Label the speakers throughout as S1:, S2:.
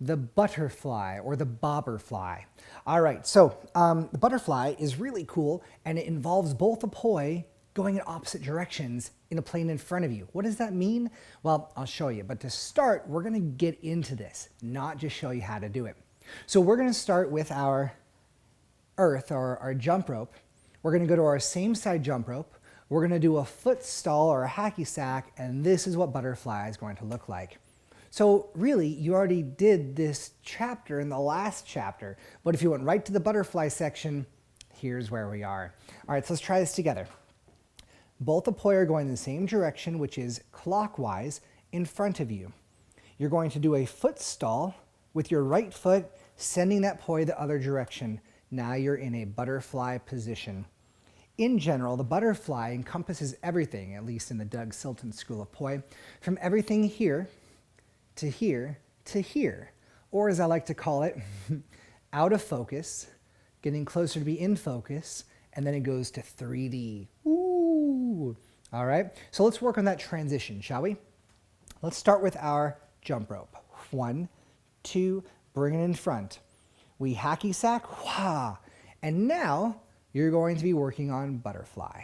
S1: the butterfly or the bobber fly. All right, so the butterfly is really cool, and it involves both a poi going in opposite directions in a plane in front of you. What does that mean? Well, I'll show you, but to start, we're gonna get into this, not just show you how to do it. So we're gonna start with our earth, or our jump rope. We're gonna go to our same side jump rope. We're gonna do a foot stall or a hacky sack, and this is what butterfly is going to look like. So really, you already did this chapter in the last chapter, but if you went right to the butterfly section, here's where we are. All right, so let's try this together. Both the poi are going in the same direction, which is clockwise, in front of you. You're going to do a foot stall with your right foot, sending that poi the other direction. Now you're in a butterfly position. In general, the butterfly encompasses everything, at least in the Doug Silton School of Poi, from everything here to here to here, or as I like to call it, out of focus, getting closer to be in focus, and then it goes to 3D. Ooh. All right, so let's work on that transition, shall we? Let's start with our jump rope. 1, 2, bring it in front. We hacky sack, wah, and now you're going to be working on butterfly.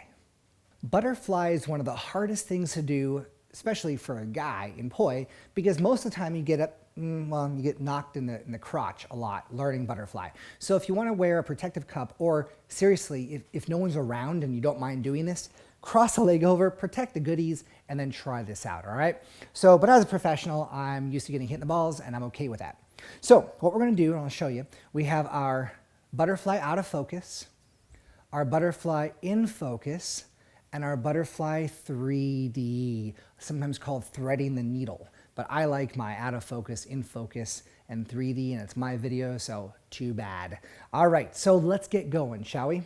S1: Butterfly is one of the hardest things to do, especially for a guy in poi, because most of the time you get up, you get knocked in the crotch a lot learning butterfly. So if you want to wear a protective cup, or seriously, if no one's around and you don't mind doing this, cross a leg over, protect the goodies, and then try this out, all right? So, but as a professional, I'm used to getting hit in the balls, and I'm okay with that. So what we're going to do, and I'll show you, we have our butterfly out of focus, our butterfly in focus, and our butterfly 3D, sometimes called threading the needle. But I like my out of focus, in focus, and 3D, and it's my video, so too bad. All right, so let's get going, shall we?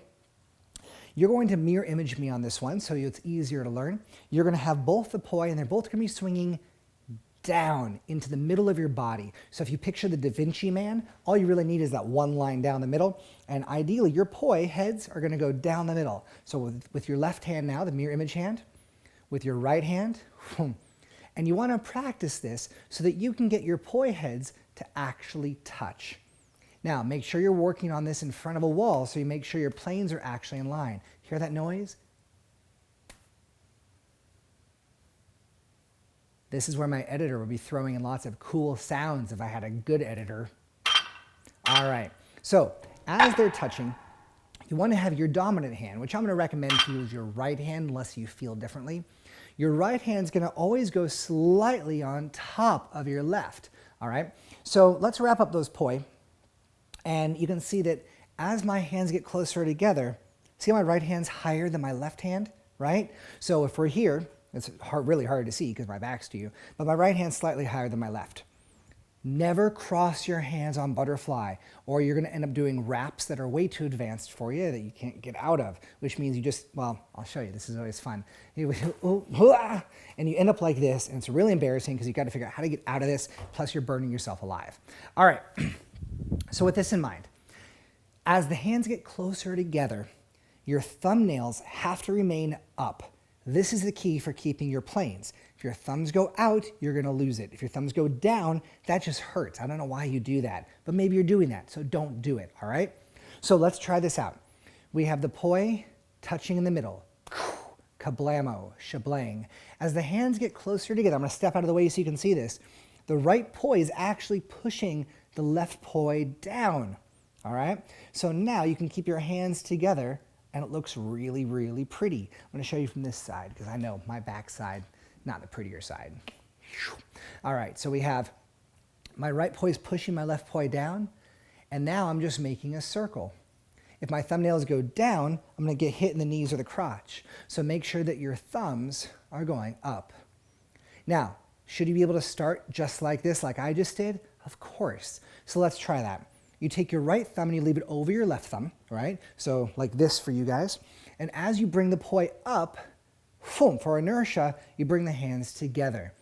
S1: You're going to mirror image me on this one, so it's easier to learn. You're going to have both the poi, and they're both going to be swinging down into the middle of your body. So if you picture the Da Vinci Man, all you really need is that one line down the middle, and ideally your poi heads are going to go down the middle. So with your left hand now, the mirror image hand, with your right hand, and you want to practice this so that you can get your poi heads to actually touch. Now make sure you're working on this in front of a wall, so you make sure your planes are actually in line. Hear that noise? This is where my editor would be throwing in lots of cool sounds if I had a good editor. All right, so as they're touching, you want to have your dominant hand, which I'm going to recommend to use your right hand unless you feel differently. Your right hand's going to always go slightly on top of your left, all right? So let's wrap up those poi, and you can see that as my hands get closer together, see how my right hand's higher than my left hand, right? So if we're here, it's really hard to see because my back's to you, but my right hand's slightly higher than my left. Never cross your hands on butterfly, or you're going to end up doing wraps that are way too advanced for you that you can't get out of, which means you just, well, I'll show you. This is always fun. And you end up like this, and it's really embarrassing because you've got to figure out how to get out of this, plus you're burning yourself alive. All right, so with this in mind, as the hands get closer together, your thumbnails have to remain up. This is the key for keeping your planes. If your thumbs go out, you're going to lose it. If your thumbs go down, that just hurts. I don't know why you do that, but maybe you're doing that, so don't do it, all right? So let's try this out. We have the poi touching in the middle. Kablamo, shablang. As the hands get closer together, I'm going to step out of the way so you can see this. The right poi is actually pushing the left poi down, all right? So now you can keep your hands together, and it looks really, really pretty. I'm going to show you from this side because I know my back side, not the prettier side. All right, so we have my right poi is pushing my left poi down, and now I'm just making a circle. If my thumbnails go down, I'm going to get hit in the knees or the crotch. So make sure that your thumbs are going up. Now, should you be able to start just like this, like I just did? Of course. So let's try that. You take your right thumb and you leave it over your left thumb, right? So like this for you guys. And as you bring the poi up, for inertia, you bring the hands together.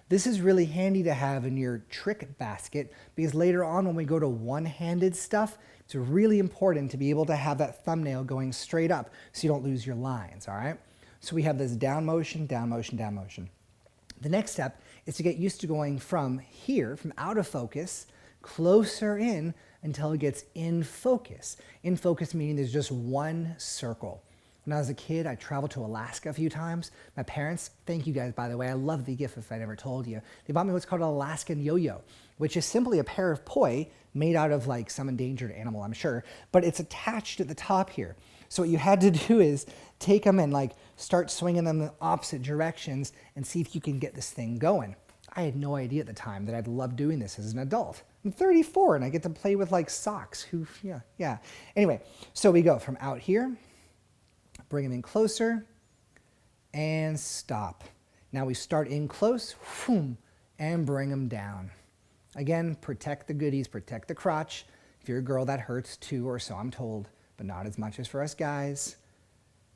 S1: This is really handy to have in your trick basket because later on when we go to one-handed stuff, it's really important to be able to have that thumbnail going straight up so you don't lose your lines, all right? So we have this down motion, down motion, down motion. The next step is to get used to going from here, from out of focus, closer in until it gets in focus. In focus meaning there's just one circle. When I was a kid, I traveled to Alaska a few times. My parents, thank you guys, by the way, I love the gift if I never told you. They bought me what's called an Alaskan yo-yo, which is simply a pair of poi made out of like some endangered animal, I'm sure, but it's attached at the top here. So what you had to do is take them and like start swinging them in opposite directions and see if you can get this thing going. I had no idea at the time that I'd love doing this as an adult. I'm 34 and I get to play with like socks. Yeah. Anyway, so we go from out here, bring them in closer, and stop. Now we start in close, and bring them down. Again, protect the goodies, protect the crotch. If you're a girl, that hurts too, or so I'm told, but not as much as for us guys.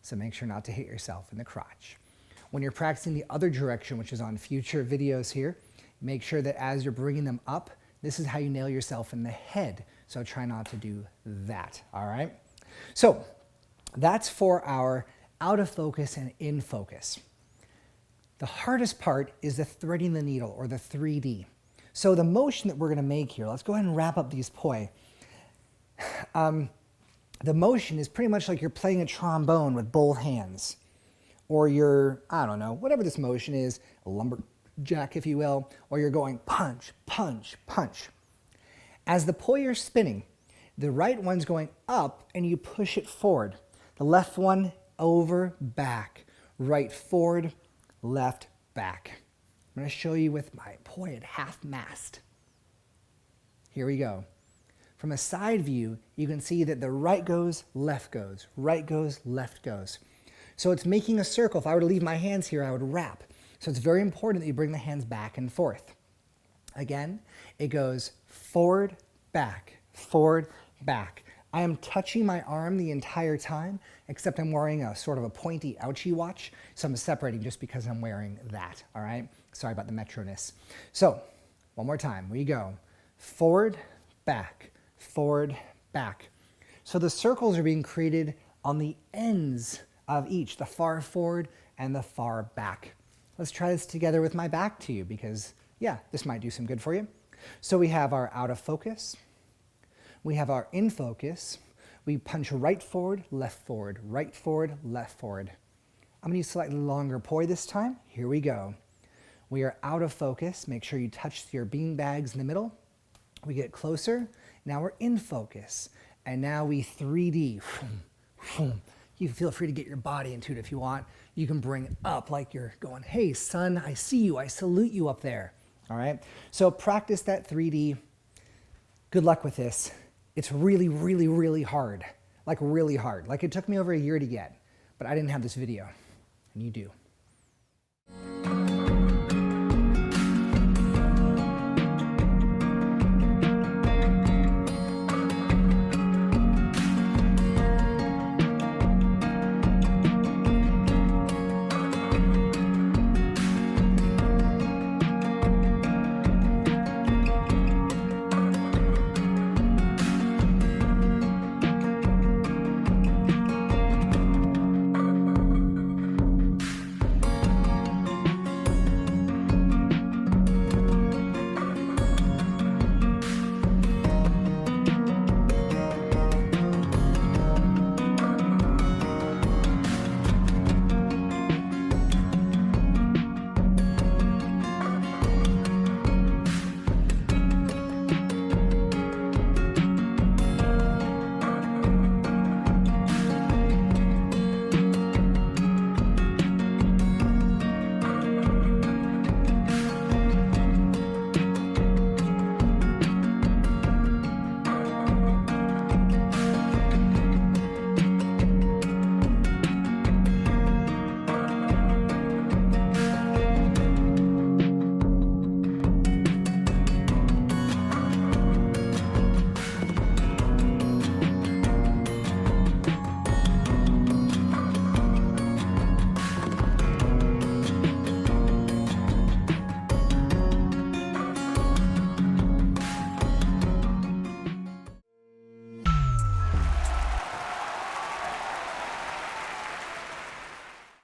S1: So make sure not to hit yourself in the crotch. When you're practicing the other direction, which is on future videos here, make sure that as you're bringing them up, this is how you nail yourself in the head. So try not to do that, all right? So that's for our out of focus and in focus. The hardest part is the threading the needle, or the 3D. So the motion that we're going to make here, let's go ahead and wrap up these poi. The motion is pretty much like you're playing a trombone with both hands. Or you're, I don't know, whatever this motion is, a lumberjack if you will, or you're going punch, punch, punch. As the poi are spinning, the right one's going up and you push it forward. The left one over, back, right forward, left, back. I'm going to show you with my poi at half mast. Here we go. From a side view, you can see that the right goes, left goes, right goes, left goes. So it's making a circle. If I were to leave my hands here, I would wrap. So it's very important that you bring the hands back and forth. Again, it goes forward, back, forward, back. I am touching my arm the entire time, except I'm wearing a sort of a pointy ouchie watch, so I'm separating just because I'm wearing that, all right? Sorry about the metroness. So, one more time, we go. Forward, back, forward, back. So the circles are being created on the ends of each, the far forward and the far back. Let's try this together with my back to you because, yeah, this might do some good for you. So we have our out of focus. We have our in focus. We punch right forward, left forward, right forward, left forward. I'm going to use slightly longer poi this time. Here we go. We are out of focus. Make sure you touch your bean bags in the middle. We get closer. Now we're in focus. And now we 3D. You feel free to get your body into it if you want. You can bring it up like you're going, hey, son, I see you. I salute you up there. All right? So practice that 3D. Good luck with this. It's really, really, really hard. Like really hard. Like it took me over a year to get, but I didn't have this video, and you do.